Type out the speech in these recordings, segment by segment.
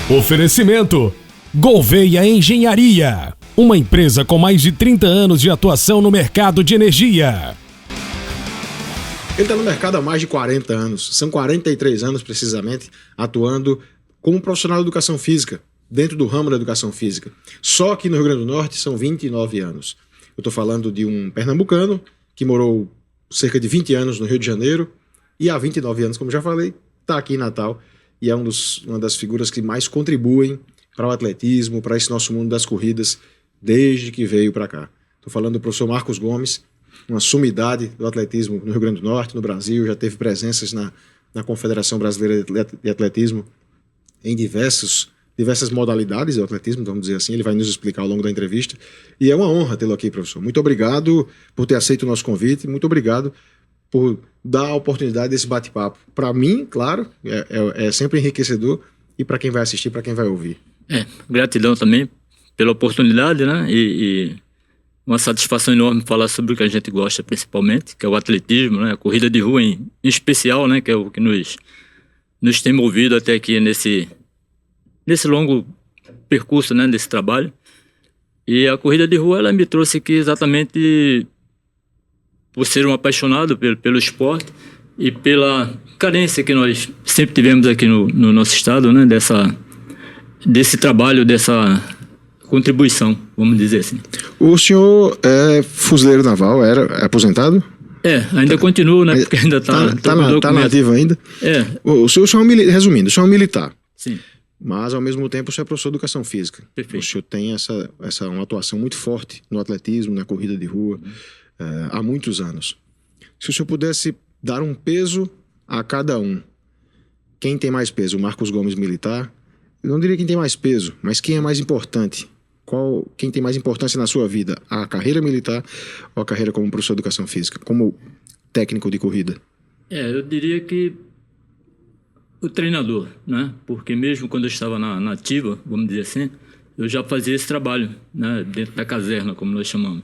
Oferecimento: Gouveia Engenharia, uma empresa com mais de 30 anos de atuação no mercado de energia. Ele está no mercado há mais de 40 anos, são 43 anos precisamente, atuando como profissional de educação física, dentro do ramo da educação física. Só aqui no Rio Grande do Norte são 29 anos. Eu estou falando de um pernambucano que morou cerca de 20 anos no Rio de Janeiro e há 29 anos, como já falei, está aqui em Natal e é uma das figuras que mais contribuem para o atletismo, para esse nosso mundo das corridas, desde que veio para cá. Estou falando do professor Marcos Gomes, uma sumidade do atletismo no Rio Grande do Norte, no Brasil, já teve presenças na Confederação Brasileira de Atletismo em diversas modalidades do atletismo, vamos dizer assim. Ele vai nos explicar ao longo da entrevista. E é uma honra tê-lo aqui, professor. Muito obrigado por ter aceito o nosso convite, muito obrigado por dar a oportunidade desse bate-papo. Para mim, claro, é sempre enriquecedor, e para quem vai assistir, para quem vai ouvir. Gratidão também pela oportunidade, né? E uma satisfação enorme falar sobre o que a gente gosta principalmente, que é o atletismo, né? A corrida de rua em especial, né? Que é o que nos tem movido até aqui nesse longo percurso, né? Desse trabalho. E a corrida de rua, ela me trouxe aqui exatamente por ser um apaixonado pelo esporte e pela carência que nós sempre tivemos aqui no nosso estado, né? Desse trabalho, dessa contribuição, vamos dizer assim. O senhor é fuzileiro naval, era aposentado? Ainda continua, né? Porque ainda tá na ativa ainda? O senhor é resumindo, o senhor é um militar. Sim. Mas, ao mesmo tempo, o senhor é professor de educação física. Perfeito. O senhor tem uma atuação muito forte no atletismo, na corrida de rua, há muitos anos. Se o senhor pudesse dar um peso a cada um, quem tem mais peso? O Marcos Gomes, militar? Eu não diria quem tem mais peso, mas quem é mais importante? Quem tem mais importância na sua vida? A carreira militar ou a carreira como professor de educação física, como técnico de corrida? Eu diria que o treinador, né? Porque mesmo quando eu estava na ativa, vamos dizer assim, eu já fazia esse trabalho, né? Dentro da caserna, como nós chamamos.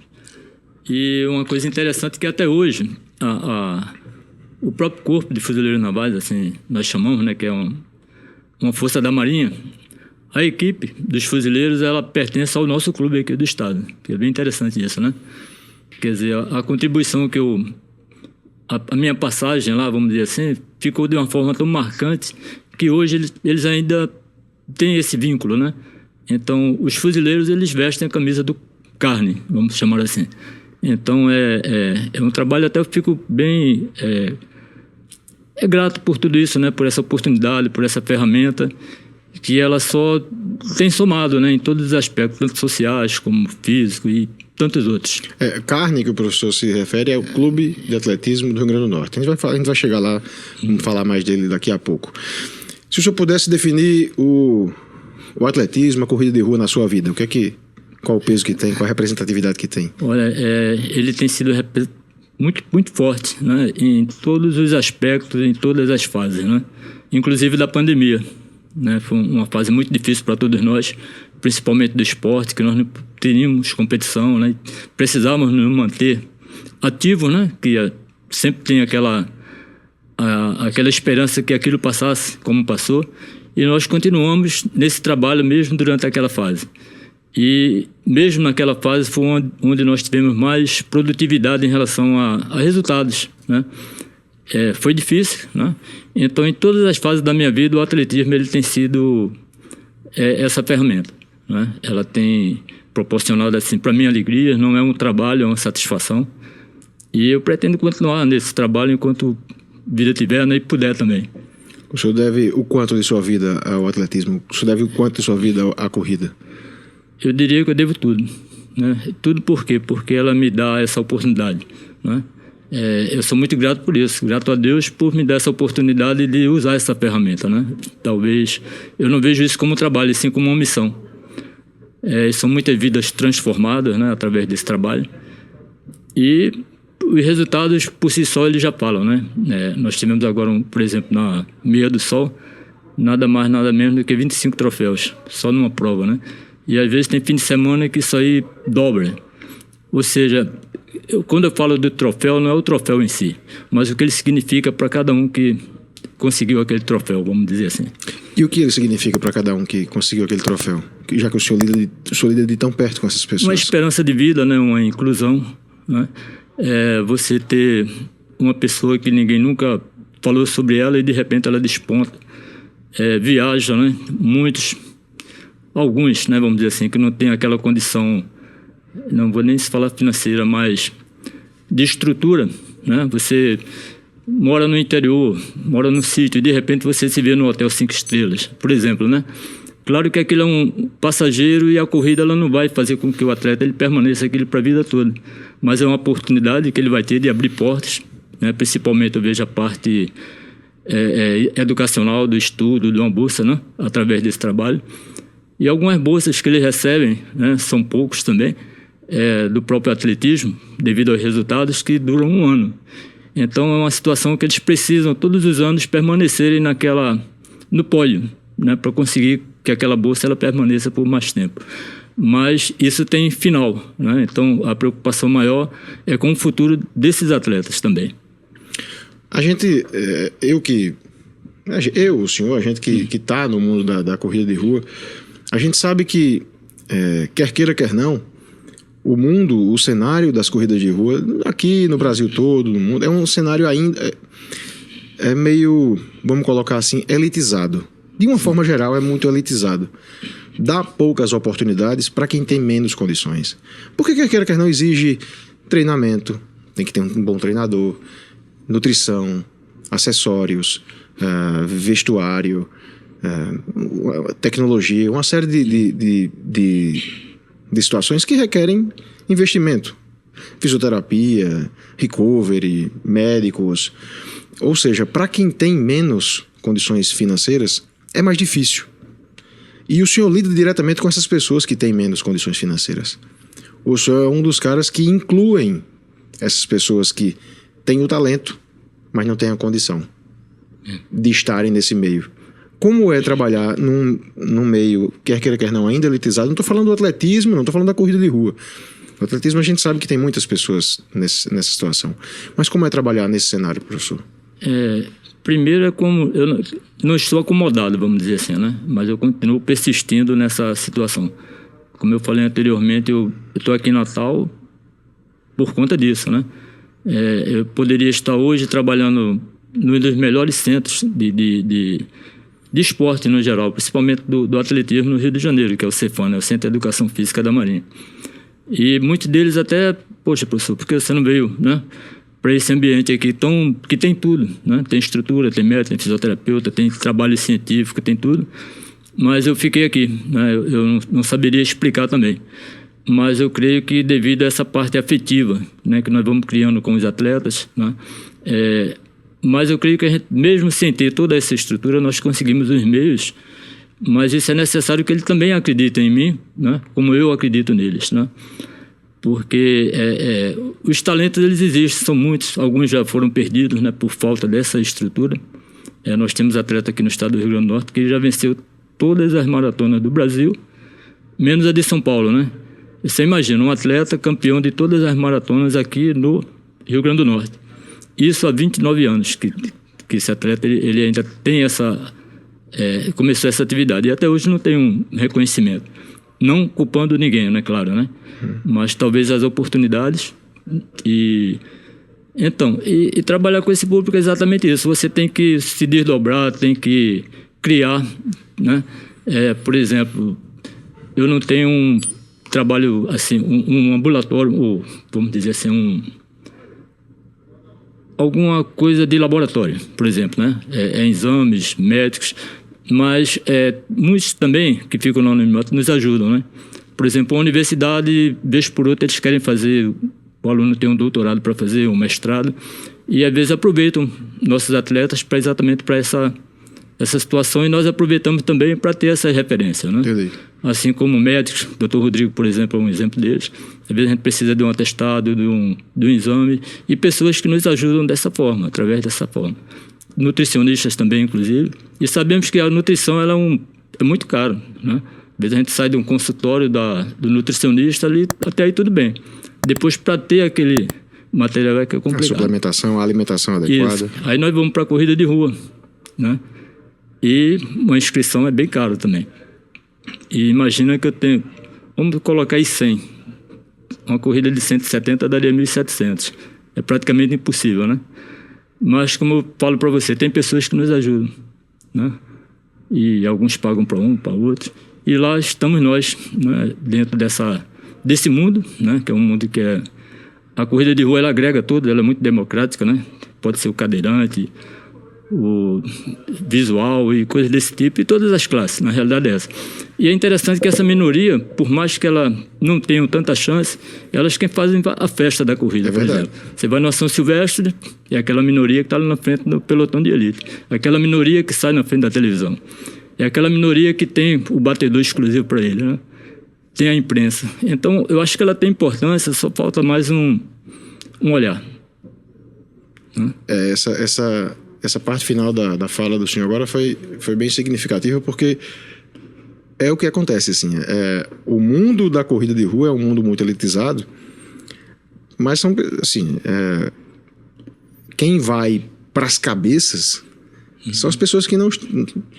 E uma coisa interessante é que até hoje o próprio corpo de fuzileiros navais, assim nós chamamos, né? Que é uma força da Marinha. A equipe dos fuzileiros, ela pertence ao nosso clube aqui do estado, que é bem interessante isso, né? Quer dizer, a contribuição que a minha passagem lá, vamos dizer assim, ficou de uma forma tão marcante que hoje eles ainda têm esse vínculo, né? Então, os fuzileiros, eles vestem a camisa do carne, vamos chamar assim. Então, é um trabalho, até eu fico bem grato por tudo isso, né? Por essa oportunidade, por essa ferramenta, que ela só tem somado, né? Em todos os aspectos, tanto sociais como físico e tantos outros. Carne, que o professor se refere, é o Clube de Atletismo do Rio Grande do Norte. A gente vai chegar lá, vamos falar mais dele daqui a pouco. Se o senhor pudesse definir o atletismo, a corrida de rua na sua vida, qual o peso que tem, qual a representatividade que tem? Olha, ele tem sido muito, muito forte, né? Em todos os aspectos, em todas as fases, né? Inclusive da pandemia, né? Foi uma fase muito difícil para todos nós, principalmente do esporte, que nós não teríamos competição, né? Precisávamos nos manter ativos, né? Que sempre tem aquela esperança que aquilo passasse como passou, e nós continuamos nesse trabalho mesmo durante aquela fase. E mesmo naquela fase foi onde nós tivemos mais produtividade em relação a resultados, né? Foi difícil, né? Então, em todas as fases da minha vida, o atletismo ele tem sido essa ferramenta, né? Ela tem proporcionado assim, para mim, alegria, não é um trabalho, é uma satisfação. E eu pretendo continuar nesse trabalho enquanto vida tiver, né? E puder também. O senhor deve o quanto de sua vida ao atletismo? O senhor deve o quanto de sua vida à corrida? Eu diria que eu devo tudo, né? Tudo por quê? Porque ela me dá essa oportunidade, né? Eu sou muito grato por isso, grato a Deus por me dar essa oportunidade de usar essa ferramenta, né? Talvez eu não vejo isso como um trabalho, e sim como uma missão. São muitas vidas transformadas, né? Através desse trabalho, e os resultados por si só eles já falam, né? Nós tivemos agora, por exemplo, na Meia do Sol, nada mais, nada menos do que 25 troféus, só numa prova, né? E às vezes tem fim de semana que isso aí dobra. Ou seja, quando eu falo do troféu, não é o troféu em si, mas o que ele significa para cada um que conseguiu aquele troféu, vamos dizer assim. E o que ele significa para cada um que conseguiu aquele troféu? Já que o senhor lida de tão perto com essas pessoas. Uma esperança de vida, né? Uma inclusão, né? Você ter uma pessoa que ninguém nunca falou sobre ela e de repente ela desponta. Viaja, né? Alguns, né? Vamos dizer assim, que não tem aquela condição, não vou nem se falar financeira, mas de estrutura, né? Você mora no interior, mora no sítio e de repente você se vê no hotel 5 estrelas, por exemplo, né? Claro que aquilo é um passageiro e a corrida ela não vai fazer com que o atleta ele permaneça aquilo para a vida toda, mas é uma oportunidade que ele vai ter de abrir portas, né? Principalmente eu vejo a parte educacional do estudo, de uma bolsa, né? Através desse trabalho. E algumas bolsas que eles recebem, né? São poucos também, do próprio atletismo, devido aos resultados que duram 1 ano. Então é uma situação que eles precisam todos os anos permanecerem no pódio, né? Para conseguir que aquela bolsa ela permaneça por mais tempo. Mas isso tem final, né? Então a preocupação maior é com o futuro desses atletas também. A gente, o senhor, a gente que está no mundo da corrida de rua, a gente sabe que, quer queira, quer não, o cenário das corridas de rua, aqui no Brasil todo, no mundo, é um cenário ainda, meio, vamos colocar assim, elitizado. De uma forma geral, é muito elitizado. Dá poucas oportunidades para quem tem menos condições. Porque quer queira, quer não, exige treinamento, tem que ter um bom treinador, nutrição, acessórios, vestuário, tecnologia, uma série de situações que requerem investimento. Fisioterapia, recovery, médicos. Ou seja, para quem tem menos condições financeiras, é mais difícil. E o senhor lida diretamente com essas pessoas que têm menos condições financeiras. O senhor é um dos caras que incluem essas pessoas que têm o talento, mas não têm a condição de estarem nesse meio. Como é trabalhar num meio, quer queira, quer não, ainda elitizado? Não estou falando do atletismo, não estou falando da corrida de rua. O atletismo a gente sabe que tem muitas pessoas nessa situação. Mas como é trabalhar nesse cenário, professor? Primeiro como eu não estou acomodado, vamos dizer assim, né? Mas eu continuo persistindo nessa situação. Como eu falei anteriormente, eu estou aqui em Natal por conta disso, né? Eu poderia estar hoje trabalhando num dos melhores centros de esporte no geral, principalmente do atletismo no Rio de Janeiro, que é o Cefam, né? O Centro de Educação Física da Marinha. E muitos deles até, poxa, professor, por que você não veio, né? Para esse ambiente aqui que tem tudo, né? Tem estrutura, tem médico, tem fisioterapeuta, tem trabalho científico, tem tudo. Mas eu fiquei aqui, né? Eu não saberia explicar também. Mas eu creio que devido a essa parte afetiva, né, que nós vamos criando com os atletas, né? Mas eu creio que a gente, mesmo sem ter toda essa estrutura, nós conseguimos os meios. Mas isso é necessário que eles também acreditem em mim, né? Como eu acredito neles, né? Porque os talentos eles existem, são muitos, alguns já foram perdidos, né, por falta dessa estrutura. Nós temos atleta aqui no estado do Rio Grande do Norte que já venceu todas as maratonas do Brasil, menos a de São Paulo, né? Você imagina, um atleta campeão de todas as maratonas aqui no Rio Grande do Norte. Isso há 29 anos que esse atleta ele ainda tem começou essa atividade e até hoje não tem um reconhecimento. Não culpando ninguém, né, claro, né? Mas talvez as oportunidades e trabalhar com esse público é exatamente isso. Você tem que se desdobrar, tem que criar, né? Por exemplo, eu não tenho um trabalho assim, um ambulatório, ou vamos dizer assim, alguma coisa de laboratório, por exemplo, né? Exames médicos, mas muitos também que ficam no anonimato nos ajudam, né? Por exemplo, a universidade, vez por outra, eles querem fazer, o aluno tem um doutorado para fazer, um mestrado, e às vezes aproveitam nossos atletas exatamente para essa situação, e nós aproveitamos também para ter essa referência, né? Entendi. Assim como médicos, o Dr. Rodrigo, por exemplo, é um exemplo deles. Às vezes a gente precisa de um atestado, de um exame, e pessoas que nos ajudam dessa forma, através dessa forma. Nutricionistas também, inclusive, e sabemos que a nutrição ela é muito cara, né? Às vezes a gente sai de um consultório do nutricionista ali, até aí tudo bem. Depois, para ter aquele material que é complicado. A suplementação, a alimentação adequada. Isso. Aí nós vamos para a corrida de rua. né? E uma inscrição é bem caro também. E imagina que eu tenho, vamos colocar aí 100. Uma corrida de 170 daria 1.700. É praticamente impossível, né? Mas, como eu falo para você, tem pessoas que nos ajudam, né? E alguns pagam para um, para outro. E lá estamos nós, né? Dentro desse mundo, né? Que é um mundo que é... A corrida de rua, ela agrega tudo, ela é muito democrática, né? Pode ser o cadeirante, o visual e coisas desse tipo, e todas as classes, na realidade é essa. E é interessante que essa minoria, por mais que ela não tenha tanta chance, elas quem fazem a festa da corrida, por exemplo. Você vai no São Silvestre, é aquela minoria que está lá na frente do pelotão de elite. Aquela minoria que sai na frente da televisão. É aquela minoria que tem o batedor exclusivo para ele, né? Tem a imprensa. Então, eu acho que ela tem importância, só falta mais um olhar. Essa parte final da fala do senhor agora foi bem significativa, porque é o que acontece, assim, o mundo da corrida de rua é um mundo muito elitizado, mas são, assim, quem vai para as cabeças são as pessoas que não,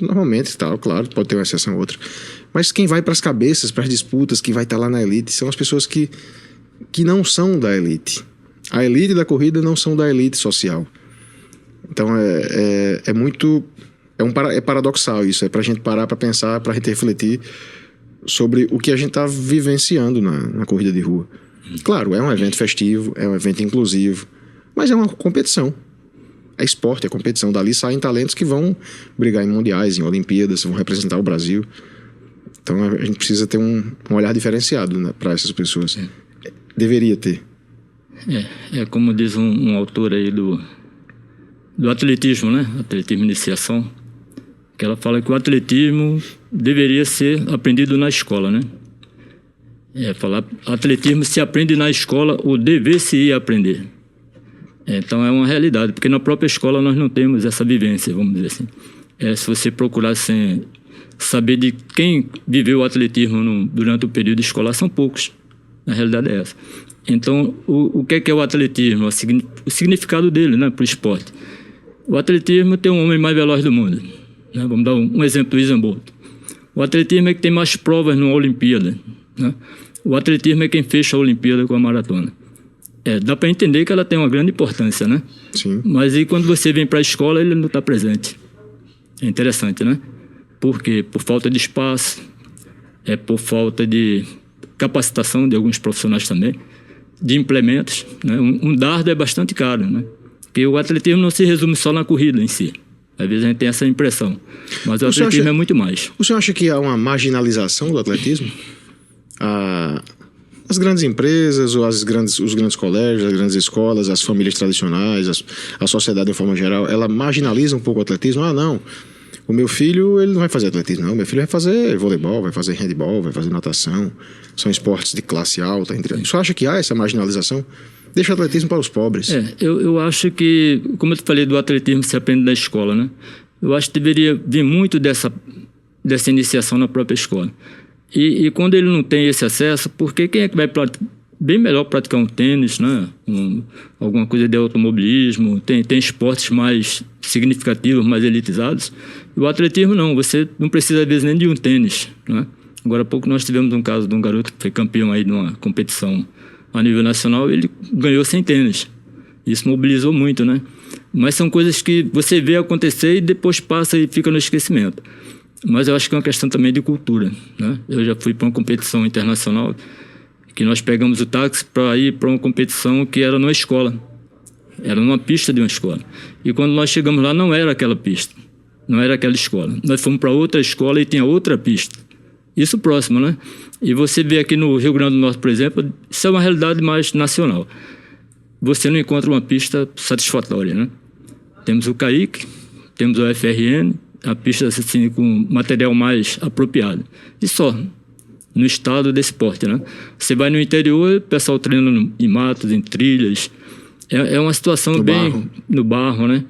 normalmente, tal, claro, pode ter uma exceção ou outra, mas quem vai para as cabeças, para as disputas, que vai estar lá na elite, são as pessoas que não são da elite. A elite da corrida não são da elite social. Então é paradoxal isso, é pra gente parar para pensar, pra gente refletir sobre o que a gente tá vivenciando na corrida de rua. Claro, é um evento festivo, é um evento inclusivo, mas é uma competição. É esporte, é competição. Dali saem talentos que vão brigar em mundiais, em Olimpíadas, vão representar o Brasil. Então a gente precisa ter um olhar diferenciado, né, para essas pessoas. Deveria ter. É como diz um autor aí do atletismo, né? Atletismo iniciação, que ela fala que o atletismo deveria ser aprendido na escola, né? Falar atletismo se aprende na escola ou dever-se aprender. Então é uma realidade, porque na própria escola nós não temos essa vivência, vamos dizer assim. Se você procurar saber de quem viveu o atletismo durante o período escolar, são poucos. Na realidade é essa. Então, o que é o atletismo? O significado dele, né, para o esporte. O atletismo tem o homem mais veloz do mundo, né? Vamos dar um exemplo do Usain Bolt. O atletismo é que tem mais provas numa Olimpíada, né? O atletismo é quem fecha a Olimpíada com a maratona. Dá para entender que ela tem uma grande importância, né? Sim. Mas aí quando você vem para a escola, ele não está presente. É interessante, né? Por quê? Por falta de espaço, por falta de capacitação de alguns profissionais também, de implementos, né? Um dardo é bastante caro, né? Porque o atletismo não se resume só na corrida em si. Às vezes a gente tem essa impressão. Mas o atletismo é muito mais. O senhor acha que há uma marginalização do atletismo? As grandes empresas, ou os grandes colégios, as grandes escolas, as famílias tradicionais, a sociedade de forma geral, ela marginaliza um pouco o atletismo? Não. O meu filho, ele não vai fazer atletismo, não. Meu filho vai fazer voleibol, vai fazer handebol, vai fazer natação. São esportes de classe alta. O senhor acha que há essa marginalização? Deixa o atletismo para os pobres. Eu acho que, como eu te falei, do atletismo se aprende na escola, né? Eu acho que deveria vir muito dessa iniciação na própria escola. E quando ele não tem esse acesso, porque quem é que vai bem melhor praticar um tênis, né? Alguma coisa de automobilismo, tem esportes mais significativos, mais elitizados. E o atletismo não, você não precisa às vezes nem de um tênis, né? Agora há pouco nós tivemos um caso de um garoto que foi campeão aí de uma competição a nível nacional, ele ganhou sem tênis. Isso mobilizou muito, né? Mas são coisas que você vê acontecer e depois passa e fica no esquecimento. Mas eu acho que é uma questão também de cultura, né? Eu já fui para uma competição internacional que nós pegamos o táxi para ir para uma competição que era numa escola. Era numa pista de uma escola. E quando nós chegamos lá, não era aquela pista. Não era aquela escola. Nós fomos para outra escola e tinha outra pista. Isso próximo, né? E você vê aqui no Rio Grande do Norte, por exemplo, isso é uma realidade mais nacional. Você não encontra uma pista satisfatória, né? Temos o CAIC, temos o FRN, a pista assim, com material mais apropriado. E só, no estado desse porte, né? Você vai no interior, o pessoal treinando em matos, em trilhas. É uma situação no barro, né?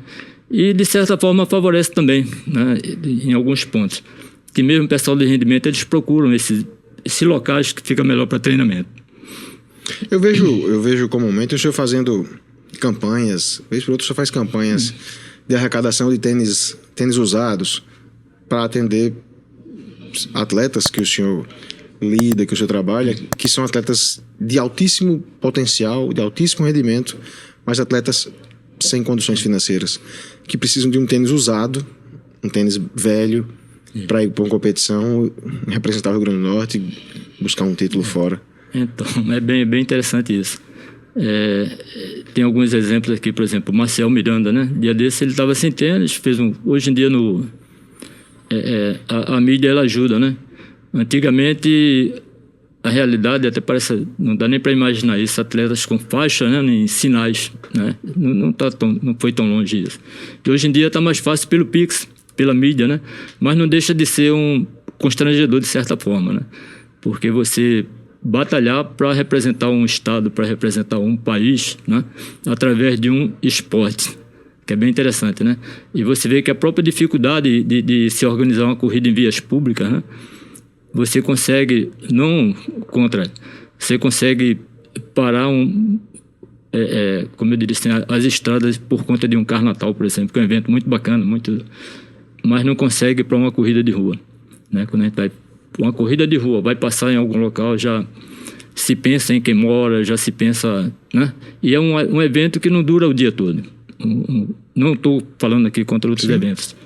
E, de certa forma, favorece também, né? Em alguns pontos. Que mesmo o pessoal de rendimento, eles procuram esses locais que fica melhor para treinamento. Eu vejo comumente o senhor fazendo campanhas, vez por outra o senhor faz campanhas de arrecadação de tênis usados para atender atletas que o senhor lida, que o senhor trabalha, que são atletas de altíssimo potencial, de altíssimo rendimento, mas atletas sem condições financeiras, que precisam de um tênis usado, um tênis velho, para ir para uma competição, representar o Rio Grande do Norte, buscar um título fora. Então, é bem interessante isso. Tem alguns exemplos aqui, por exemplo, o Marcel Miranda, né? Dia desse ele estava sem tênis, hoje em dia a mídia ela ajuda, né? Antigamente a realidade até parece, não dá nem para imaginar isso, atletas com faixa, né, em sinais, né? Não foi tão longe isso. E hoje em dia está mais fácil pelo Pix, pela mídia, né? Mas não deixa de ser um constrangedor de certa forma, né? Porque você batalhar para representar um estado, para representar um país, né, através de um esporte, que é bem interessante, né? E você vê que a própria dificuldade de se organizar uma corrida em vias públicas, né? Você consegue, você consegue parar como eu diria assim, as estradas por conta de um Carnatal, por exemplo, que é um evento muito bacana, mas não consegue para uma corrida de rua, né? Quando a gente vai uma corrida de rua, vai passar em algum local, já se pensa em quem mora, já se pensa, né? E é um evento que não dura o dia todo. Não estou falando aqui contra outros eventos.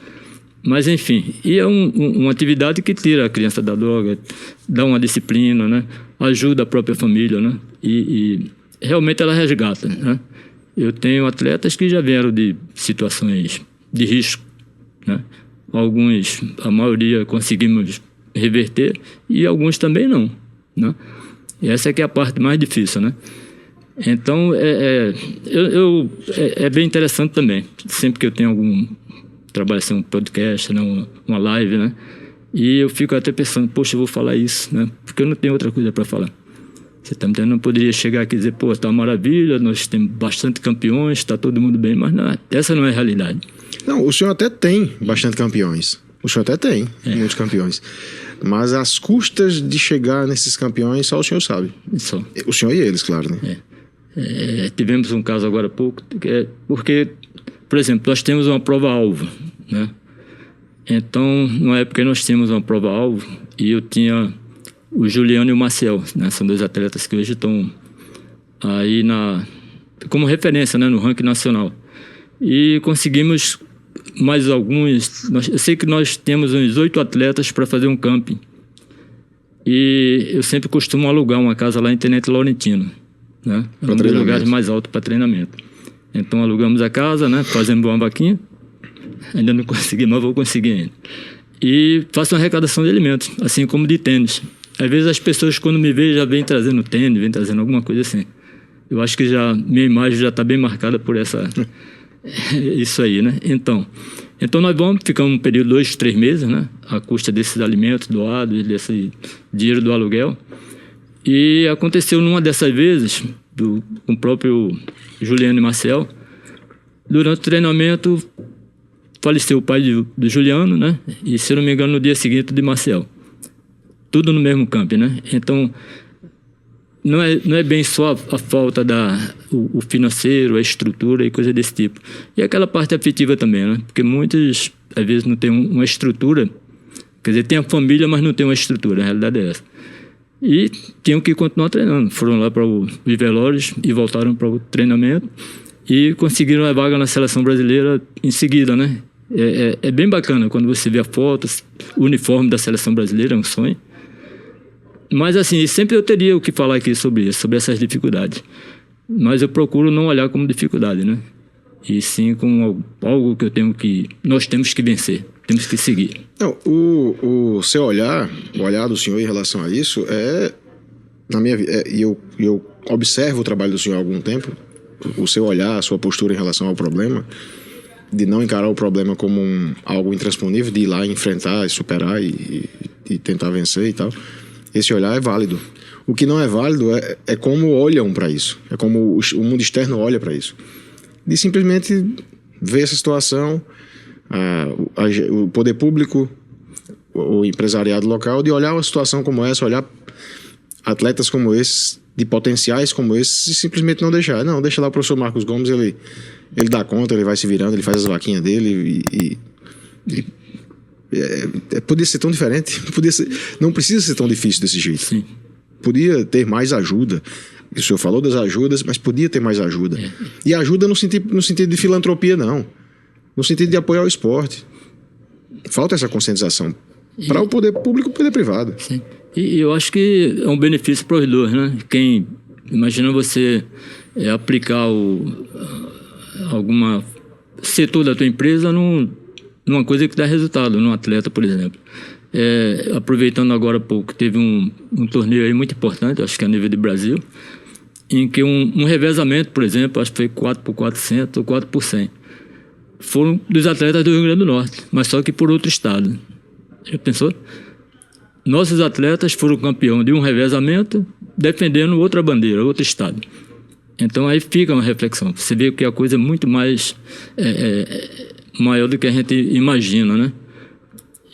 Mas, enfim, e é uma atividade que tira a criança da droga, dá uma disciplina, né? Ajuda a própria família, né? E realmente ela resgata, né? Eu tenho atletas que já vieram de situações de risco, né? Alguns, a maioria, conseguimos reverter e alguns também não, né? E essa é que é a parte mais difícil, né? Então, é bem interessante também. Sempre que eu tenho algum trabalho, assim, um podcast, né, uma live, né? E eu fico até pensando, poxa, eu vou falar isso, né? Porque eu não tenho outra coisa para falar. Você tá me entendendo? Não poderia chegar aqui e dizer, pô, tá uma maravilha, nós temos bastante campeões, tá todo mundo bem, mas não, essa não é a realidade. Não, o senhor até tem bastante campeões. O senhor até tem muitos campeões. Mas as custas de chegar nesses campeões, só o senhor sabe. Só. O senhor e eles, claro, né? Tivemos um caso agora há pouco, porque, por exemplo, nós temos uma prova-alvo, né? Então, numa época nós tínhamos uma prova-alvo e eu tinha o Juliano e o Maciel, né? São dois atletas que hoje estão aí como referência, né, no ranking nacional. E conseguimos mais alguns. Eu sei que nós temos uns 8 atletas para fazer um camping. E eu sempre costumo alugar uma casa lá em Tenente Laurentino, né? É um dos lugares mais altos para treinamento. Então alugamos a casa, né? Fazemos uma vaquinha. Ainda não consegui, mas vou conseguir ainda. E faço uma arrecadação de alimentos, assim como de tênis. Às vezes as pessoas, quando me veem, já vêm trazendo tênis, vêm trazendo alguma coisa assim. Eu acho que minha imagem já está bem marcada por isso aí, né? Então nós ficamos um período de 2, 3 meses, né? À custa desses alimentos doados, desse dinheiro do aluguel. E aconteceu numa dessas vezes, com o próprio Juliano e Marcel, durante o treinamento, faleceu o pai do Juliano, né? E, se eu não me engano, no dia seguinte de Marcel. Tudo no mesmo campo, né? Então, não é bem só a falta o financeiro, a estrutura e coisa desse tipo. E aquela parte afetiva também, né? Porque muitos, às vezes, não tem uma estrutura. Quer dizer, tem a família, mas não tem uma estrutura. A realidade é essa. E tinham que continuar treinando. Foram lá para os velórios e voltaram para o treinamento. E conseguiram a vaga na seleção brasileira em seguida, né? É bem bacana quando você vê a foto, o uniforme da seleção brasileira, é um sonho. Mas, assim, sempre eu teria o que falar aqui sobre isso, sobre essas dificuldades. Mas eu procuro não olhar como dificuldade, né? E sim como algo que nós temos que vencer, temos que seguir. Não, o seu olhar, o olhar do senhor em relação a isso na minha vida, e eu observo o trabalho do senhor há algum tempo, o seu olhar, a sua postura em relação ao problema, de não encarar o problema como algo intransponível, de ir lá enfrentar, superar e tentar vencer e tal. Esse olhar é válido. O que não é válido é como olham para isso. É como o mundo externo olha para isso. De simplesmente ver essa situação, o poder público, o empresariado local, de olhar uma situação como essa, olhar atletas como esses de potenciais como esses e simplesmente não deixar. Não, deixa lá o professor Marcos Gomes, ele dá conta, ele vai se virando, ele faz as vaquinhas dele podia ser tão diferente. Não precisa ser tão difícil desse jeito. Sim. Podia ter mais ajuda. O senhor falou das ajudas, mas podia ter mais ajuda. E ajuda no sentido de filantropia, não. No sentido de apoio ao esporte. Falta essa conscientização para o poder público e o poder privado. Sim. E eu acho que é um benefício para os dois, né? Imagina você aplicar algum setor da tua empresa numa coisa que dá resultado, num atleta, por exemplo. Aproveitando agora há pouco, teve um torneio aí muito importante, acho que a nível de Brasil, em que um revezamento, por exemplo, acho que foi 4x400 ou 4x100, foram dos atletas do Rio Grande do Norte, mas só que por outro estado. Já pensou? Nossos atletas foram campeão de um revezamento defendendo outra bandeira, outro estado. Então aí fica uma reflexão. Você vê que a coisa é muito mais maior do que a gente imagina, né?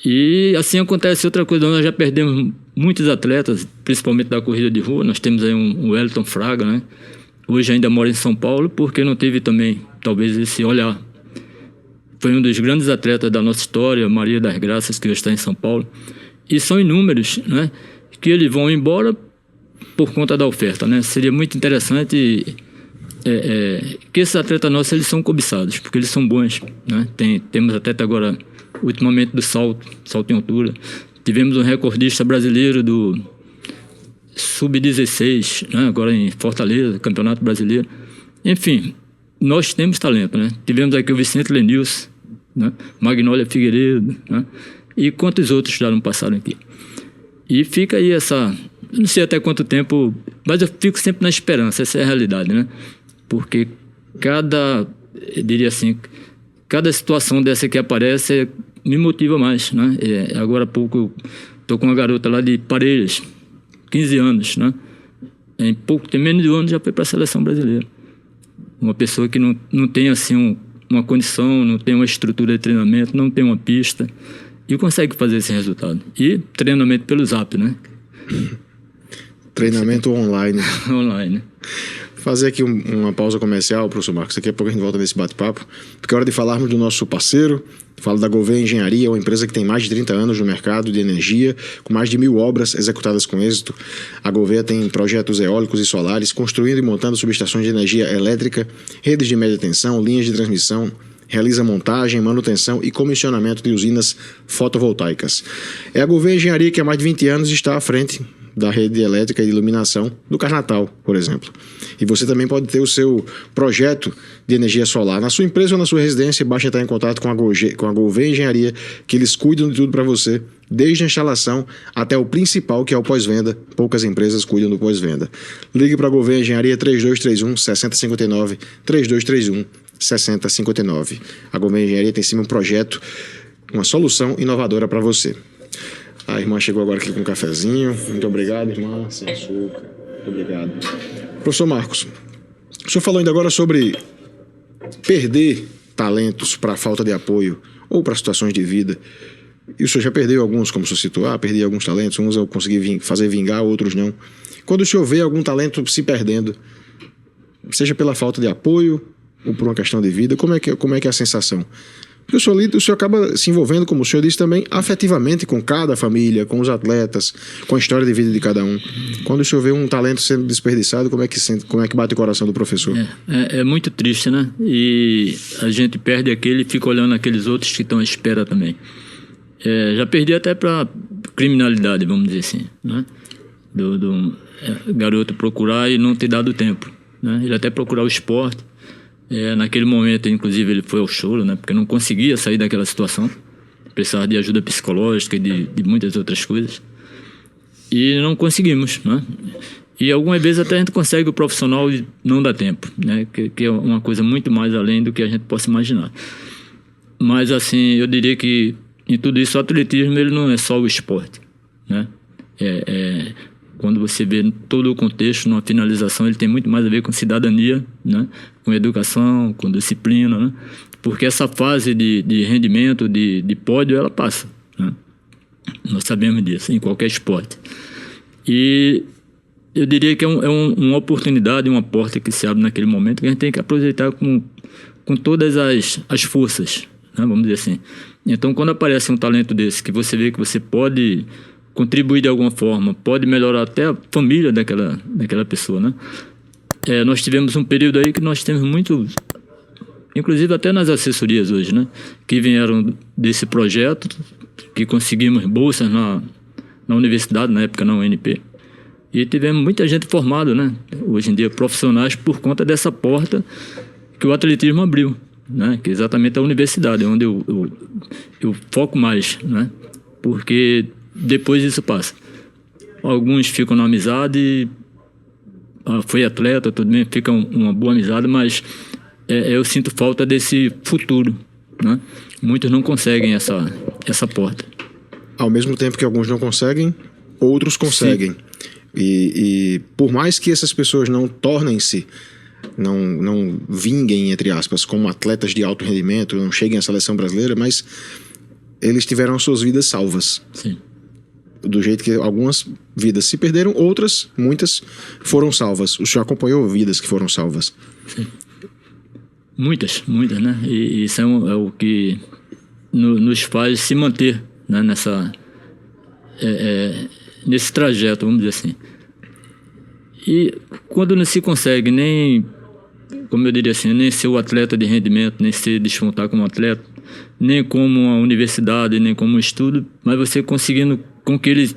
E assim acontece outra coisa. Nós já perdemos muitos atletas, principalmente da corrida de rua. Nós temos aí um Wellington Fraga, né? Hoje ainda mora em São Paulo porque não teve também, talvez, esse olhar. Foi um dos grandes atletas da nossa história, Maria das Graças, que hoje está em São Paulo. E são inúmeros, né? Que eles vão embora por conta da oferta, né? Seria muito interessante que esses atletas nossos, eles são cobiçados, porque eles são bons, né? Temos até agora, ultimamente, do salto em altura. Tivemos um recordista brasileiro do Sub-16, né? Agora em Fortaleza, Campeonato Brasileiro. Enfim, nós temos talento, né? Tivemos aqui o Vicente Lenilson, né? Magnólia Figueiredo, né? E quantos outros já não passaram aqui. E fica aí não sei até quanto tempo, mas eu fico sempre na esperança, essa é a realidade, né? Porque eu diria assim, cada situação dessa que aparece me motiva mais, né? Agora há pouco eu estou com uma garota lá de Parelhas, 15 anos, né? Em pouco, tem menos de um ano já foi para a seleção brasileira. Uma pessoa que não tem assim uma condição, não tem uma estrutura de treinamento, não tem uma pista e consegue fazer esse resultado. E treinamento pelo Zap, né? Treinamento online. Online. Fazer aqui uma pausa comercial, professor Marcos. Daqui a pouco a gente volta nesse bate-papo, porque é hora de falarmos do nosso parceiro. Falo da Gouveia Engenharia, uma empresa que tem mais de 30 anos no mercado de energia, com mais de 1.000 obras executadas com êxito. A Gouveia tem projetos eólicos e solares, construindo e montando subestações de energia elétrica, redes de média tensão, linhas de transmissão, realiza montagem, manutenção e comissionamento de usinas fotovoltaicas. É a Gouveia Engenharia que há mais de 20 anos está à frente da rede elétrica e de iluminação do Carnatal, por exemplo. E você também pode ter o seu projeto de energia solar na sua empresa ou na sua residência. Basta entrar em contato com a Gouveia Engenharia, que eles cuidam de tudo para você, desde a instalação até o principal, que é o pós-venda. Poucas empresas cuidam do pós-venda. Ligue para a Gouveia Engenharia 3231-6059, 3231-6059. A Gouveia Engenharia tem sim um projeto, uma solução inovadora para você. A irmã chegou agora aqui com um cafezinho. Muito obrigado, irmã. Sem açúcar. Muito obrigado. Professor Marcos, o senhor falou ainda agora sobre perder talentos para falta de apoio ou para situações de vida. E o senhor já perdeu alguns, como o senhor citou. Perdi alguns talentos, uns eu consegui fazer vingar, outros não. Quando o senhor vê algum talento se perdendo, seja pela falta de apoio ou por uma questão de vida, como é que é a sensação? Porque o senhor acaba se envolvendo, como o senhor disse também, afetivamente com cada família, com os atletas, com a história de vida de cada um. Quando o senhor vê um talento sendo desperdiçado, como é que bate o coração do professor? É muito triste, né? E a gente perde aquele e fica olhando aqueles outros que estão à espera também. Já perdi até para criminalidade, vamos dizer assim, né? Do garoto procurar e não ter dado tempo, né? Ele até procurar o esporte. Naquele momento, inclusive, ele foi ao choro, né? Porque não conseguia sair daquela situação. Precisava de ajuda psicológica e de muitas outras coisas. E não conseguimos, né? E algumas vezes até a gente consegue o profissional e não dá tempo, né? Que é uma coisa muito mais além do que a gente possa imaginar. Mas, assim, eu diria que em tudo isso, o atletismo ele não é só o esporte, né? Quando você vê todo o contexto, numa finalização, ele tem muito mais a ver com cidadania, né? Com educação, com disciplina, né? Porque essa fase de rendimento, de pódio, ela passa, né? Nós sabemos disso, em qualquer esporte. E eu diria que é uma oportunidade, uma porta que se abre naquele momento que a gente tem que aproveitar com todas as forças, né? Vamos dizer assim. Então, quando aparece um talento desse, que você vê que você pode contribuir de alguma forma, pode melhorar até a família daquela pessoa, né? Nós tivemos um período aí que nós temos muito, inclusive até nas assessorias hoje, né? Que vieram desse projeto, que conseguimos bolsas na universidade, na época na UNP. E tivemos muita gente formada, né? Hoje em dia, profissionais, por conta dessa porta que o atletismo abriu, né? Que é exatamente a universidade, onde eu foco mais, né? Porque depois isso passa. Alguns ficam na amizade, foi atleta, tudo bem, fica uma boa amizade, mas eu sinto falta desse futuro, né? Muitos não conseguem essa porta. Ao mesmo tempo que alguns não conseguem, outros conseguem. Sim. E por mais que essas pessoas não tornem-se, não vinguem, entre aspas, como atletas de alto rendimento, não cheguem à seleção brasileira, mas eles tiveram suas vidas salvas. Sim. Do jeito que algumas vidas se perderam, outras, muitas, foram salvas. O senhor acompanhou vidas que foram salvas? Sim. Muitas, né? E isso é o que nos faz se manter, né? Nesse trajeto, vamos dizer assim. E quando não se consegue nem, como eu diria assim, nem ser o atleta de rendimento, nem se despontar como atleta, nem como uma universidade, nem como um estudo, mas você conseguindo com que ele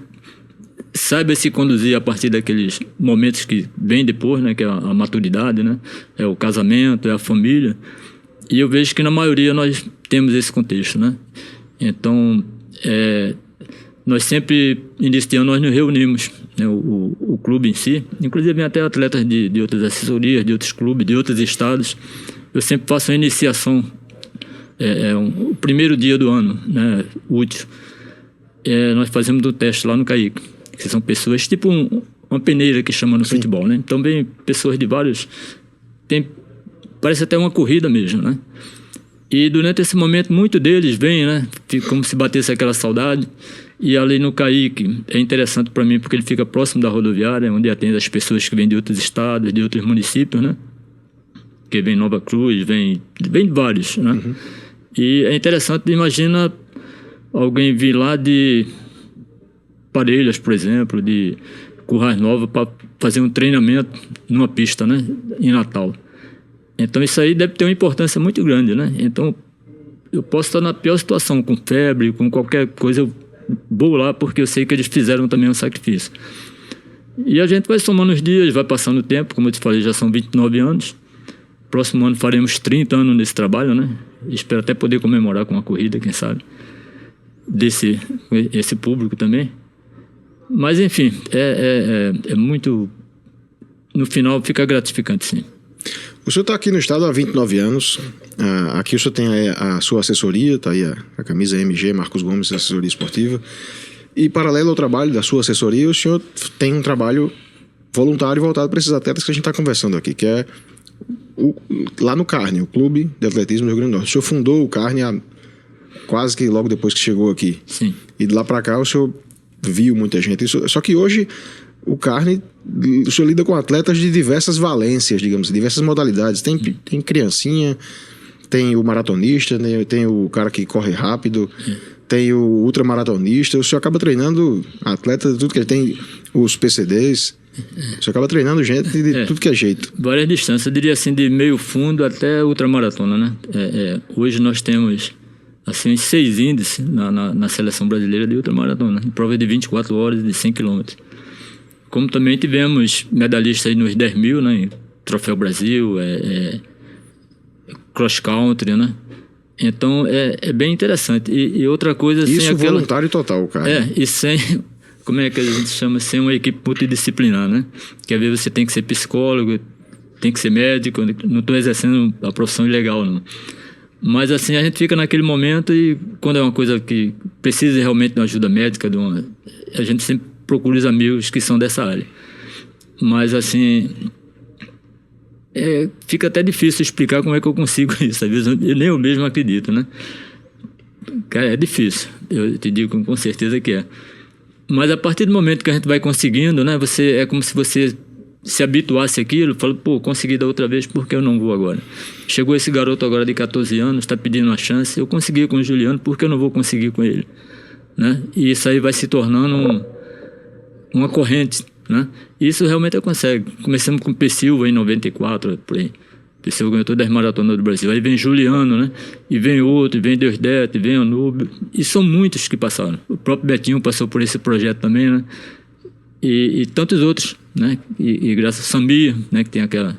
saiba se conduzir a partir daqueles momentos que vem depois, né, que é a maturidade, né, é o casamento, é a família. E eu vejo que na maioria nós temos esse contexto, né? Então, nós sempre, início de ano, nós nos reunimos, né, o clube em si, inclusive vem até atletas de outras assessorias, de outros clubes, de outros estados. Eu sempre faço a iniciação, o primeiro dia do ano, né, útil. Nós fazemos um teste lá no CAIC, que são pessoas, tipo uma peneira que chama no Sim. futebol, né? Então vem pessoas de vários... parece até uma corrida mesmo, né? E durante esse momento, muitos deles vêm, né? Fica como se batesse aquela saudade. E ali no CAIC é interessante para mim porque ele fica próximo da rodoviária, onde atende as pessoas que vêm de outros estados, de outros municípios, né? Que vem Nova Cruz, vem de vários, né? Uhum. E é interessante, imagina alguém vir lá de Parelhas, por exemplo, de Currais Nova, para fazer um treinamento numa pista, né? Em Natal. Então isso aí deve ter uma importância muito grande, né? Então eu posso estar na pior situação, com febre, com qualquer coisa, eu vou lá porque eu sei que eles fizeram também um sacrifício. E a gente vai somando os dias, vai passando o tempo, como eu te falei, já são 29 anos. Próximo ano faremos 30 anos nesse trabalho, né? Espero até poder comemorar com uma corrida, quem sabe, esse público também. Mas enfim, é muito, no final fica gratificante, sim. O senhor está aqui no estado há 29 anos, aqui o senhor tem a sua assessoria, está aí a camisa MG, Marcos Gomes, assessoria esportiva, e paralelo ao trabalho da sua assessoria, o senhor tem um trabalho voluntário voltado para esses atletas que a gente está conversando aqui, que é lá no Carne, o Clube de Atletismo do Rio Grande do Norte. O senhor fundou o Carne quase que logo depois que chegou aqui. Sim. E de lá para cá o senhor viu muita gente. Só que hoje o Carne, o senhor lida com atletas de diversas valências, digamos, diversas modalidades. Tem criancinha, tem o maratonista, tem o cara que corre rápido, tem o ultramaratonista. O senhor acaba treinando atletas de tudo que ele tem, os PCDs. Você acaba treinando gente de tudo que é jeito. Várias distâncias, eu diria assim, de meio fundo até ultramaratona, né? Hoje nós temos assim, uns 6 índices na seleção brasileira de ultramaratona, em prova de 24 horas de 100 km. Como também tivemos medalhistas aí nos 10 mil, né? Troféu Brasil, cross country, né? Então é bem interessante. E outra coisa... Isso voluntário total, cara. E sem... Como é que a gente chama? Sem uma equipe multidisciplinar, né? Que às vezes você tem que ser psicólogo, tem que ser médico. Não estou exercendo a profissão ilegal, não. Mas assim, a gente fica naquele momento e quando é uma coisa que precisa realmente de uma ajuda médica, a gente sempre procura os amigos que são dessa área. Mas assim, fica até difícil explicar como é que eu consigo isso. Às vezes nem eu mesmo acredito, né? Cara, é difícil. Eu te digo com certeza que é. Mas a partir do momento que a gente vai conseguindo, né, é como se você se habituasse àquilo, fala, pô, consegui da outra vez, por que eu não vou agora? Chegou esse garoto agora de 14 anos, está pedindo uma chance, eu consegui com o Juliano, por que eu não vou conseguir com ele? Né? E isso aí vai se tornando uma corrente, né? E isso realmente eu consigo. Começamos com o P. Silva em 94, por aí. P. Silva ganhou todas as maratonas do Brasil. Aí vem Juliano, né? E vem outro, vem Deusdete, vem Anúbio. E são muitos que passaram. O próprio Betinho passou por esse projeto também, né? E tantos outros, né? E graças a Samir, né? Que tem aquela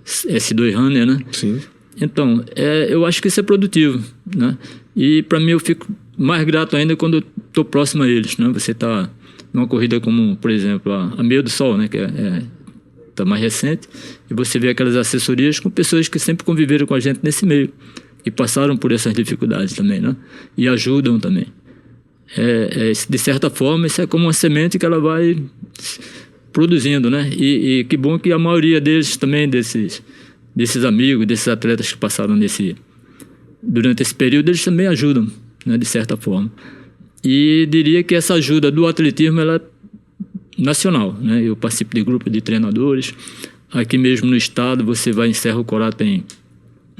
S2 Runner, né? Sim. Então, eu acho que isso é produtivo, né? E para mim eu fico mais grato ainda quando eu estou próximo a eles, né? Você está numa corrida como, por exemplo, a Meio do Sol, né? Que tá mais recente, e você vê aquelas assessorias com pessoas que sempre conviveram com a gente nesse meio e passaram por essas dificuldades também, né? E ajudam também. De certa forma, isso é como uma semente que ela vai produzindo, né? E que bom que a maioria deles também, desses amigos, desses atletas que passaram durante esse período, eles também ajudam, né? De certa forma. E diria que essa ajuda do atletismo, ela é nacional, né? Eu participo de grupo de treinadores. Aqui mesmo no estado, você vai em Cerro Corá, tem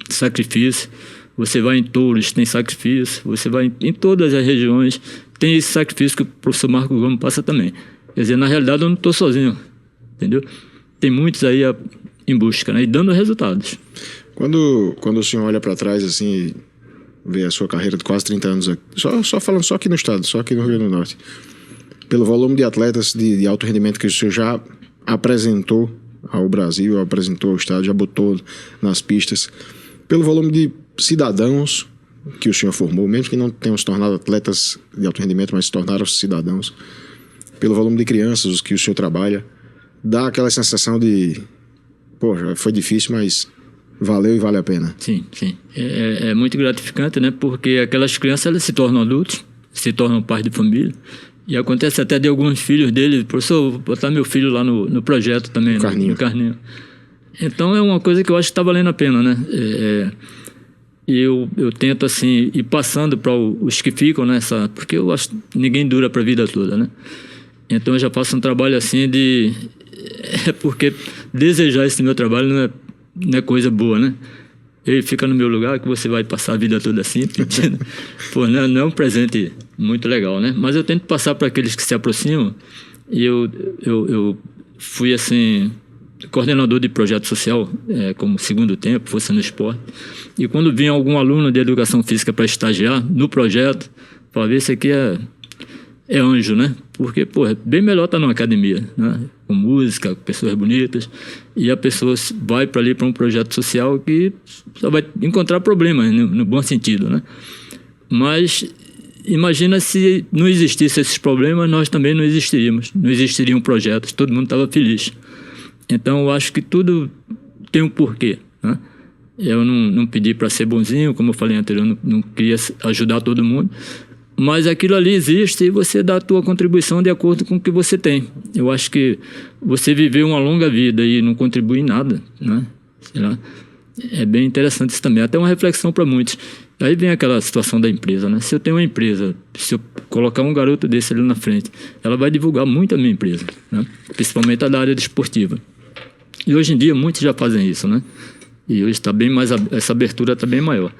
sacrifício. Você vai em Touros, tem sacrifício. Você vai em todas as regiões, tem esse sacrifício que o professor Marco Gomes passa também. Quer dizer, na realidade eu não estou sozinho, entendeu? Tem muitos aí em busca, né? E dando resultados. Quando o senhor olha para trás assim, vê a sua carreira de quase 30 anos aqui, só falando só aqui no estado, só aqui no Rio Grande do Norte, pelo volume de atletas de alto rendimento que o senhor já apresentou ao Brasil, apresentou ao estado, já botou nas pistas, pelo volume de cidadãos que o senhor formou, mesmo que não tenham se tornado atletas de alto rendimento, mas se tornaram cidadãos, pelo volume de crianças os que o senhor trabalha, dá aquela sensação de, poxa, foi difícil, mas valeu e vale a pena. Sim, sim. É muito gratificante, né? Porque aquelas crianças, elas se tornam adultos, se tornam pais de família. E acontece até de alguns filhos dele, professor, vou botar meu filho lá no projeto também, no Carninho. Então é uma coisa que eu acho que está valendo a pena, né? Eu tento, assim, ir passando para os que ficam, né? Porque eu acho que ninguém dura para a vida toda, né? Então eu já faço um trabalho assim porque desejar esse meu trabalho não é coisa boa, né? Ele fica no meu lugar que você vai passar a vida toda assim, pedindo. Pô, não é um presente muito legal, né? Mas eu tento passar para aqueles que se aproximam. E eu fui, assim, coordenador de projeto social, como segundo tempo, força no esporte. E quando vinha algum aluno de educação física para estagiar no projeto, falava, esse aqui é anjo, né? Porque, pô, é bem melhor estar numa academia, né? Com música, com pessoas bonitas, e a pessoa vai para ali para um projeto social que só vai encontrar problemas, no bom sentido, né? Mas imagina se não existissem esses problemas, nós também não existiríamos, não existiriam projetos, todo mundo estava feliz. Então eu acho que tudo tem um porquê, né? Eu não pedi para ser bonzinho, como eu falei anterior, não queria ajudar todo mundo, mas aquilo ali existe e você dá a tua contribuição de acordo com o que você tem. Eu acho que você viver uma longa vida e não contribui em nada, né? Sei lá, é bem interessante isso também, até uma reflexão para muitos. Aí vem aquela situação da empresa, né? Se eu tenho uma empresa, se eu colocar um garoto desse ali na frente, ela vai divulgar muito a minha empresa, né? Principalmente a da área desportiva. E hoje em dia muitos já fazem isso, né? E hoje está bem mais, essa abertura está bem maior.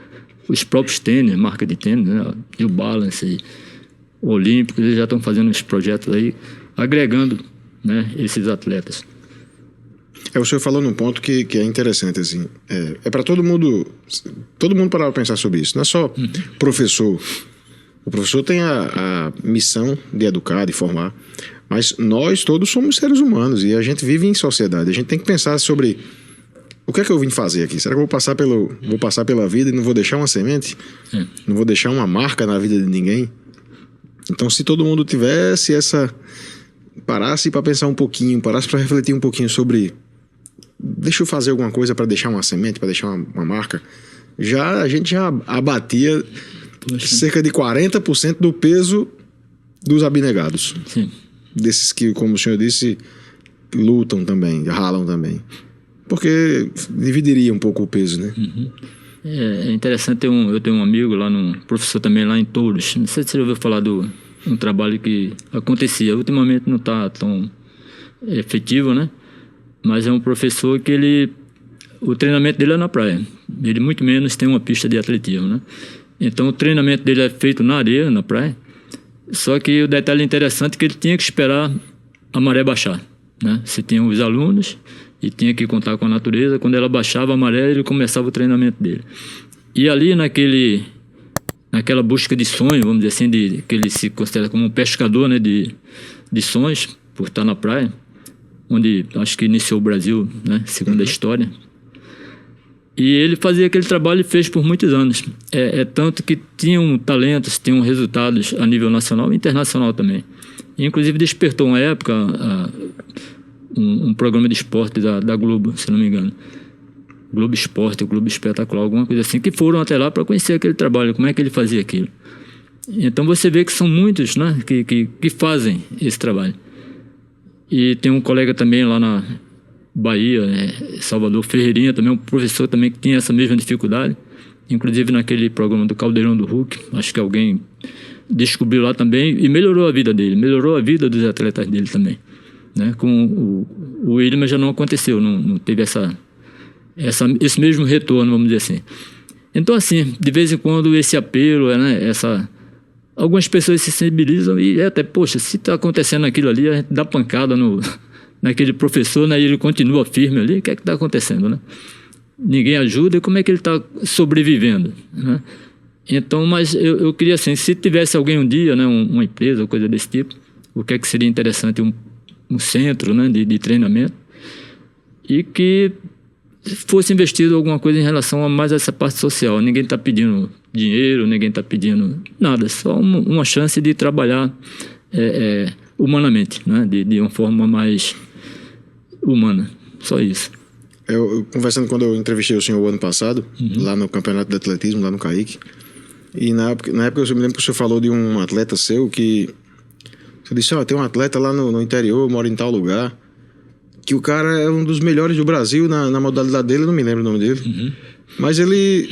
Os próprios tênis, marca de tênis, né? New Balance e Olímpicos, eles já estão fazendo uns projetos aí, agregando, né, esses atletas. O senhor falou num ponto que é interessante, assim, é para todo mundo parar para pensar sobre isso, não é só professor. O professor tem a missão de educar, de formar, mas nós todos somos seres humanos e a gente vive em sociedade, a gente tem que pensar sobre o que é que eu vim fazer aqui? Será que eu vou passar pela vida e não vou deixar uma semente? Não vou deixar uma marca na vida de ninguém? Então, se todo mundo tivesse parasse para pensar um pouquinho, parasse para refletir um pouquinho sobre, deixa eu fazer alguma coisa para deixar uma semente, para deixar uma marca, a gente já abatia cerca de 40% do peso dos abnegados. Sim. Desses que, como o senhor disse, lutam também, ralam também. Porque dividiria um pouco o peso, né? Uhum. É interessante, eu tenho um amigo lá, professor também lá em Touros. Não sei se você já ouviu falar do um trabalho que acontecia. Ultimamente não está tão efetivo, né? Mas é um professor que o treinamento dele é na praia. Ele muito menos tem uma pista de atletismo, né? Então o treinamento dele é feito na areia, na praia. Só que o detalhe interessante é que ele tinha que esperar a maré baixar, né? Você tinha os alunos e tinha que contar com a natureza. Quando ela baixava a maré, ele começava o treinamento dele. E ali naquela busca de sonho, vamos dizer assim, que ele se considera como um pescador, né, de sonhos, por estar na praia, onde acho que iniciou o Brasil, né, segundo a história. E ele fazia aquele trabalho e fez por muitos anos. Tanto que tinham talentos, tinham resultados a nível nacional e internacional também. E, inclusive despertou uma época um programa de esporte da Globo, se não me engano. Globo Esporte, Globo Espetacular, alguma coisa assim, que foram até lá para conhecer aquele trabalho, como é que ele fazia aquilo. Então você vê que são muitos, né, que fazem esse trabalho. E tem um colega também lá na Bahia, Salvador, Ferreirinha, também um professor também que tinha essa mesma dificuldade, inclusive naquele programa do Caldeirão do Hulk, acho que alguém descobriu lá também e melhorou a vida dele, melhorou a vida dos atletas dele também, né? Com o William já não aconteceu, não teve esse mesmo retorno, vamos dizer assim. Então, assim, de vez em quando esse apelo, né, algumas pessoas se sensibilizam e até, poxa, se está acontecendo aquilo ali, a gente dá pancada naquele professor, né, e ele continua firme ali, o que é que está acontecendo, né? Ninguém ajuda, e como é que ele está sobrevivendo, né? Então, mas eu queria, assim, se tivesse alguém um dia, né, uma empresa, coisa desse tipo, o que é que seria interessante? Um centro, né, de treinamento, e que fosse investido alguma coisa em relação a mais essa parte social. Ninguém está pedindo dinheiro, ninguém está pedindo nada, só uma chance de trabalhar humanamente, né? De uma forma mais humana, só isso. Eu conversando quando eu entrevistei o senhor o ano passado, lá no Campeonato de Atletismo, lá no CAIC, e na época eu me lembro que o senhor falou de um atleta seu que você disse, tem um atleta lá no interior, mora em tal lugar, que o cara é um dos melhores do Brasil na modalidade dele, eu não me lembro o nome dele, mas ele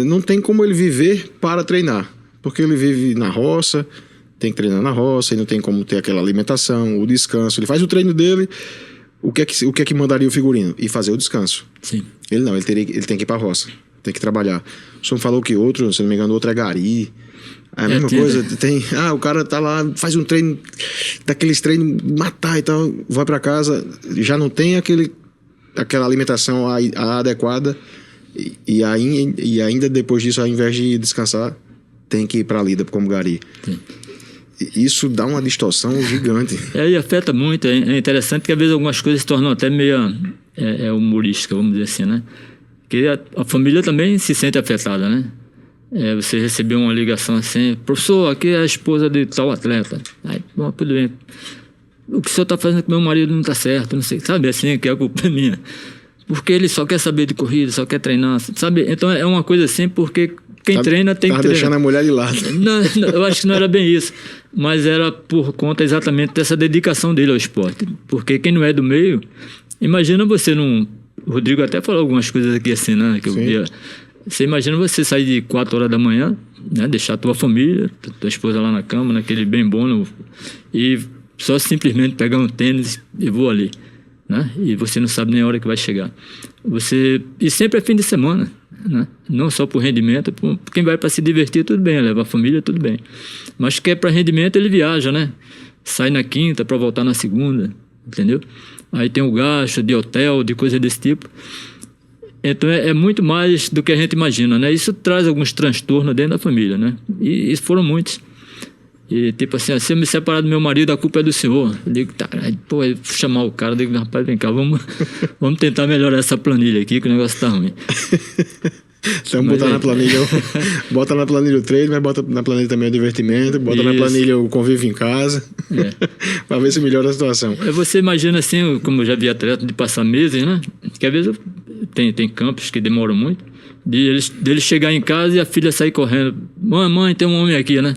não tem como ele viver para treinar, porque ele vive na roça, tem que treinar na roça, e não tem como ter aquela alimentação, o descanso, ele faz o treino dele, o que é que mandaria o figurino? E fazer o descanso. Sim. Ele não, ele tem que ir para a roça, tem que trabalhar. O senhor falou que outro, se não me engano, outro é gari. É a mesma coisa, o cara tá lá, faz um treino, daqueles treinos, matar e tal, vai pra casa, já não tem aquela alimentação adequada, e ainda depois disso, ao invés de descansar, tem que ir pra lida como gari. Sim. Isso dá uma distorção gigante. E afeta muito, é interessante que às vezes algumas coisas se tornam até meio humorística, vamos dizer assim, né? Porque a família também se sente afetada, né? Você recebeu uma ligação assim, professor, aqui é a esposa de tal atleta. Aí, bom, tudo bem. O que o senhor está fazendo com meu marido não está certo, não sei, sabe, assim, que a culpa é minha. Porque ele só quer saber de corrida, só quer treinar, sabe? Então é uma coisa assim, porque quem treina tem que treinar. Deixando a mulher de lado. Não, eu acho que não era bem isso, mas era por conta exatamente dessa dedicação dele ao esporte. Porque quem não é do meio, imagina você O Rodrigo até falou algumas coisas aqui assim, né, que eu via. Você imagina você sair de 4 horas da manhã, né, deixar a tua família, tua esposa lá na cama, naquele bem bom, e só simplesmente pegar um tênis e vou ali, né? E você não sabe nem a hora que vai chegar. E sempre é fim de semana, né? Não só por rendimento, quem vai para se divertir, tudo bem, levar a família, tudo bem. Mas quem é para rendimento, ele viaja, né? Sai na quinta para voltar na segunda, entendeu? Aí tem o gasto de hotel, de coisa desse tipo. Então é muito mais do que a gente imagina, né? Isso traz alguns transtornos dentro da família, né? E isso foram muitos. E tipo assim, se eu me separar do meu marido, a culpa é do senhor. Eu digo, eu chamar o cara, eu digo, rapaz, vem cá, vamos tentar melhorar essa planilha aqui, que o negócio tá ruim. Então bota na planilha o treino, mas bota na planilha também o divertimento, bota na planilha o convívio em casa, para ver se melhora a situação. Você imagina assim, como eu já vi atleta de passar meses, né? Que às vezes tem campos que demoram muito, dele chegar em casa e a filha sair correndo. Mãe, tem um homem aqui, né?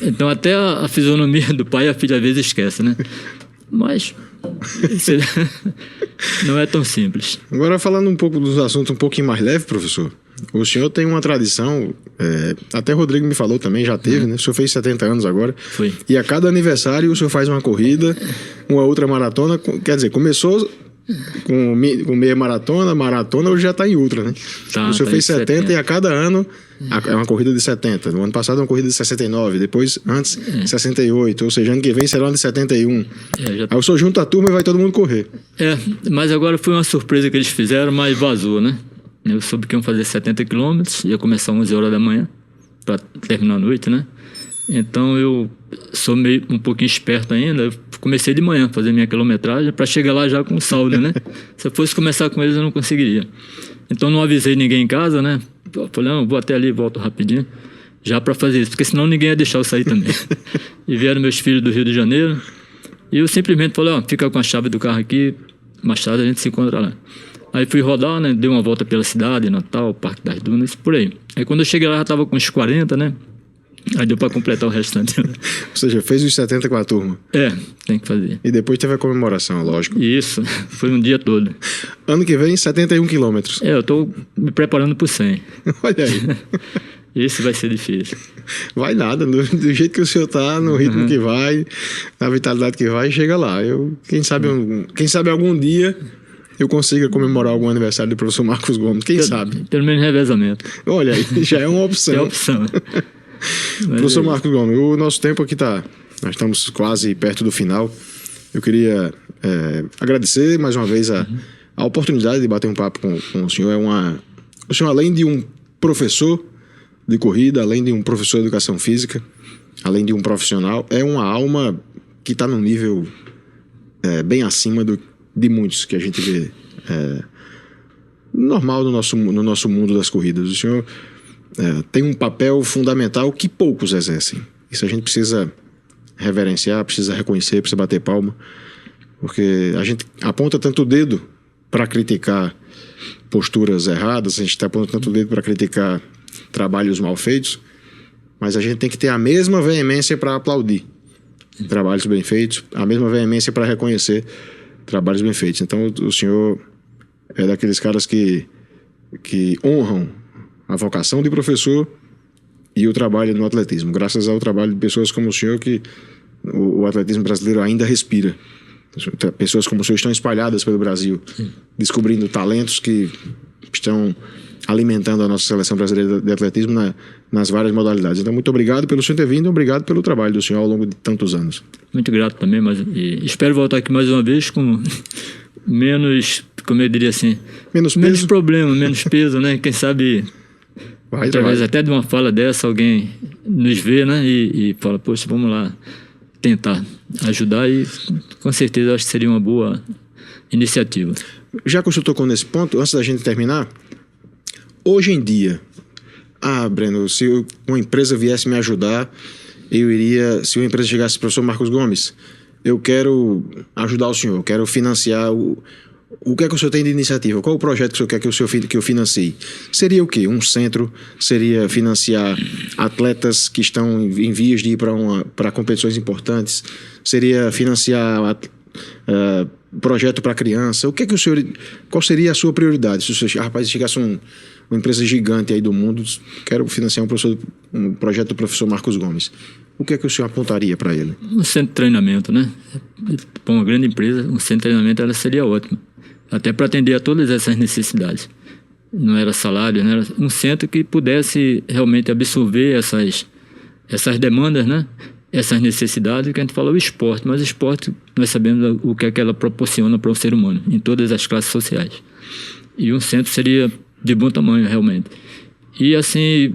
Então até a fisionomia do pai a filha às vezes esquece, né? Mas não é tão simples. Agora falando um pouco dos assuntos um pouquinho mais leve, professor. O senhor tem uma tradição, até o Rodrigo me falou também, já teve, né? O senhor fez 70 anos agora. Foi. E a cada aniversário o senhor faz uma corrida, uma outra maratona. Quer dizer, começou com meia maratona, hoje já está em ultra, né? O senhor fez 70 e a cada ano é uma corrida de 70. No ano passado é uma corrida de 69, depois, antes, 68. Ou seja, ano que vem será uma de 71. Aí o senhor junta a turma e vai todo mundo correr. Mas agora foi uma surpresa que eles fizeram, mas vazou, né? Eu soube que iam fazer 70 quilômetros, ia começar às 11 horas da manhã, para terminar a noite, né? Então eu sou um pouquinho esperto ainda, eu comecei de manhã a fazer minha quilometragem para chegar lá já com saldo, né? Se eu fosse começar com eles eu não conseguiria. Então não avisei ninguém em casa, né? Falei, não, vou até ali e volto rapidinho, já para fazer isso, porque senão ninguém ia deixar eu sair também. E vieram meus filhos do Rio de Janeiro, e eu simplesmente falei, fica com a chave do carro aqui, mais tarde a gente se encontra lá. Aí fui rodar, né? Dei uma volta pela cidade, Natal, Parque das Dunas, por aí. Aí quando eu cheguei lá já tava com uns 40, né? Aí deu para completar o restante. Ou seja, fez os 70 com a turma. Tem que fazer. E depois teve a comemoração, lógico. Isso, foi um dia todo. Ano que vem, 71 quilômetros. Eu tô me preparando pro 100. Olha aí. Isso vai ser difícil. Vai nada, do jeito que o senhor tá, no ritmo que vai, na vitalidade que vai, chega lá. Quem sabe algum dia eu consiga comemorar algum aniversário do professor Marcos Gomes, quem sabe? Pelo menos revezamento. Olha aí, já é uma opção. É opção. Professor Marcos Gomes, o nosso tempo aqui nós estamos quase perto do final. Eu queria agradecer mais uma vez a oportunidade de bater um papo com o senhor. O senhor, além de um professor de corrida, além de um professor de educação física, além de um profissional, é uma alma que está num nível bem acima de muitos que a gente vê normal no nosso mundo das corridas. O senhor tem um papel fundamental que poucos exercem. Isso a gente precisa reverenciar, precisa reconhecer, precisa bater palma, porque a gente aponta tanto o dedo para criticar posturas erradas, a gente aponta tanto o dedo para criticar trabalhos mal feitos, mas a gente tem que ter a mesma veemência para aplaudir trabalhos bem feitos, a mesma veemência para reconhecer trabalhos bem feitos. Então o senhor é daqueles caras que honram a vocação de professor e o trabalho no atletismo. Graças ao trabalho de pessoas como o senhor que o atletismo brasileiro ainda respira. Pessoas como o senhor estão espalhadas pelo Brasil, descobrindo talentos que estão alimentando a nossa seleção brasileira de atletismo nas várias modalidades. Então, muito obrigado pelo senhor ter vindo, obrigado pelo trabalho do senhor ao longo de tantos anos. Muito grato também, e espero voltar aqui mais uma vez com menos, como eu diria assim, menos problema, menos peso, né? Quem sabe, através até de uma fala dessa, alguém nos vê, né? E fala, poxa, vamos lá tentar ajudar, e com certeza acho que seria uma boa iniciativa. Já que o senhor tocou nesse ponto, antes da gente terminar, hoje em dia, Breno, se uma empresa viesse me ajudar, se uma empresa chegasse, professor Marcos Gomes, eu quero ajudar o senhor, eu quero financiar o que é que o senhor tem de iniciativa? Qual o projeto que o senhor quer que eu financie? Seria o quê? Um centro? Seria financiar atletas que estão em vias de ir para competições importantes? Seria financiar projeto para criança? O que é que qual seria a sua prioridade? Se o senhor, rapaz, chegasse uma empresa gigante aí do mundo, quero financiar um projeto do professor Marcos Gomes. O que é que o senhor apontaria para ele? Um centro de treinamento, né? Para uma grande empresa, um centro de treinamento ela seria ótimo. Até para atender a todas essas necessidades. Não era salário, né? Era um centro que pudesse realmente absorver essas demandas, né? Essas necessidades, que a gente fala o esporte, mas o esporte nós sabemos o que é que ela proporciona para o ser humano, em todas as classes sociais. E um centro seria de bom tamanho, realmente. E assim,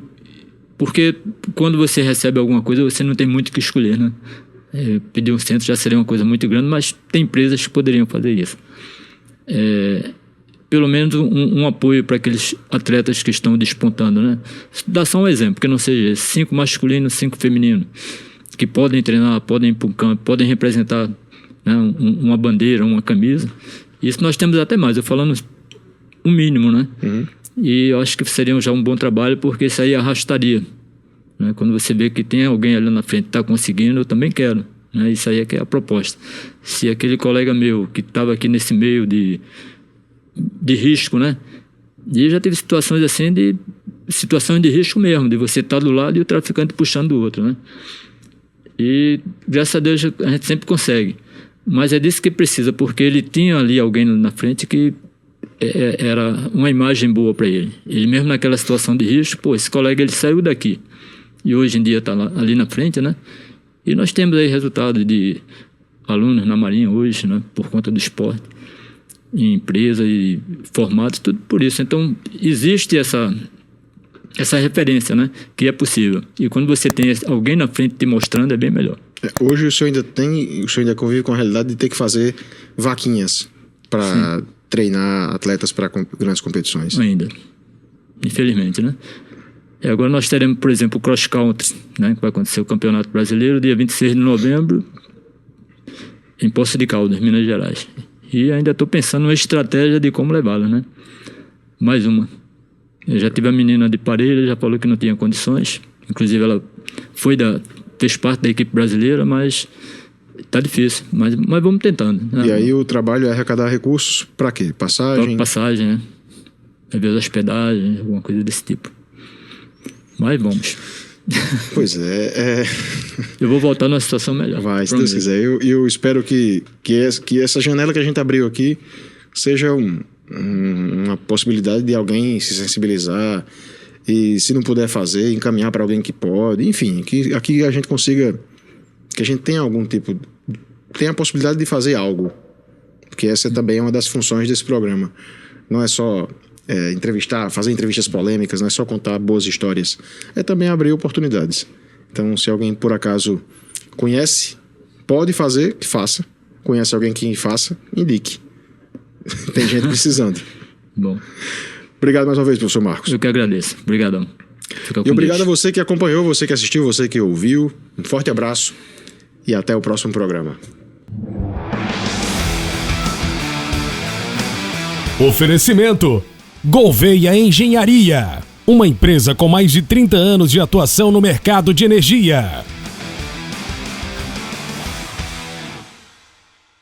porque quando você recebe alguma coisa, você não tem muito o que escolher, né? Pedir um centro já seria uma coisa muito grande, mas tem empresas que poderiam fazer isso. Pelo menos um apoio para aqueles atletas que estão despontando, né? Dá só um exemplo, que não seja 5 masculinos, 5 femininos, que podem treinar, podem ir para o campo, podem representar, né, uma bandeira, uma camisa. Isso nós temos até mais, eu falando o mínimo, né? E eu acho que seria já um bom trabalho, porque isso aí arrastaria, né? Quando você vê que tem alguém ali na frente que está conseguindo, eu também quero, né? Isso aí é que é a proposta. Se aquele colega meu que estava aqui nesse meio de risco, né, E já teve situações assim situações de risco mesmo, de você estar do lado e o traficante puxando do outro, né? E graças a Deus a gente sempre consegue. Mas é disso que precisa, porque ele tinha ali alguém na frente que era uma imagem boa para ele. Ele mesmo naquela situação de risco, pô, esse colega ele saiu daqui e hoje em dia está ali na frente, né? E nós temos aí resultado de alunos na Marinha hoje, né? Por conta do esporte, em empresa e formatos, tudo por isso. Então existe essa referência, né? Que é possível. E quando você tem alguém na frente te mostrando, é bem melhor. Hoje o senhor ainda convive com a realidade de ter que fazer vaquinhas para treinar atletas para grandes competições. Ainda. Infelizmente, né? E agora nós teremos, por exemplo, o cross country, né? Que vai acontecer o Campeonato Brasileiro, dia 26 de novembro, em Poços de Caldas, Minas Gerais. E ainda estou pensando numa estratégia de como levá-la, né? Mais uma. Eu já tive a menina de Parelha, já falou que não tinha condições. Inclusive ela fez parte da equipe brasileira, mas tá difícil. Mas vamos tentando, né? E aí o trabalho é arrecadar recursos para quê? Passagem? Pra passagem, né? Às vezes hospedagem, alguma coisa desse tipo. Mas vamos. Pois é. Eu vou voltar numa situação melhor. Vai, se Deus quiser. Eu espero que essa janela que a gente abriu aqui seja uma possibilidade de alguém se sensibilizar e, se não puder fazer, encaminhar para alguém que pode. Enfim, que aqui a gente consiga, que a gente tenha tenha a possibilidade de fazer algo. Porque essa também é uma das funções desse programa. Não é só fazer entrevistas polêmicas, não é só contar boas histórias. É também abrir oportunidades. Então, se alguém por acaso conhece, pode fazer, que faça. Conhece alguém que faça, indique. Tem gente precisando. Bom. Obrigado mais uma vez, professor Marcos. Eu que agradeço. Obrigadão. E obrigado a você que acompanhou, você que assistiu, você que ouviu. Um forte abraço e até o próximo programa. Oferecimento: Gouveia Engenharia, uma empresa com mais de 30 anos de atuação no mercado de energia.